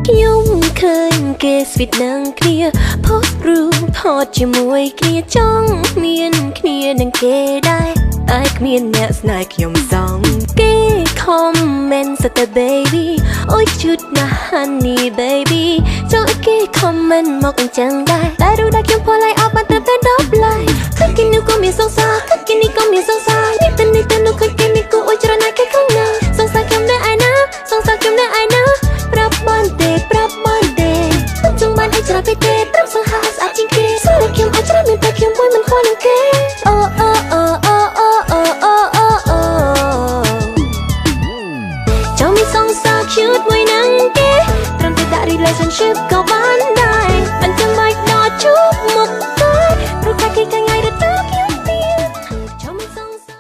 ខ្ញុំឃើញគេស្វីតនឹងគ្នាផុសរូបថតជាមួយគ្នាចង់មានគ្នានឹងគេដែរតែគ្មានអ្នកស្នេហ៍ខ្ញុំសងគេខមមិនសតើ baby អូយជូតណាស់ honey baby ចង់ឲ្យគេខមមិនមកអញ្ចឹងដែរតែរូបដែលខ្ញុំផុស like អស់បានត្រឹមតែ10 like ឃើញគេនោះក៏មានសង្សារឃើញគេនេះក៏មានសង្សារនេះទៅនោះឃើញគេនេះគួរអួយច្រើនណាស់គេខំណាស់សង្សារខ្ញុំនៅឯណាសង្សារខ្ញុំនៅឯណាប្រាប់បានទេចង់បានឲ្យច្រើនពេកទេត្រឹមសង្ហាស្អាតជាងគេស្រីខ្ញុំឲ្យច្រើនមានតែខ្ញុំមួយមិនខ្វល់នឹងគេអូអូអូអូអូអូអូអូអូចង់មានសង្សារ cute មួយនឹងគេត្រឹមតែដាក់ relationship ក៏បាន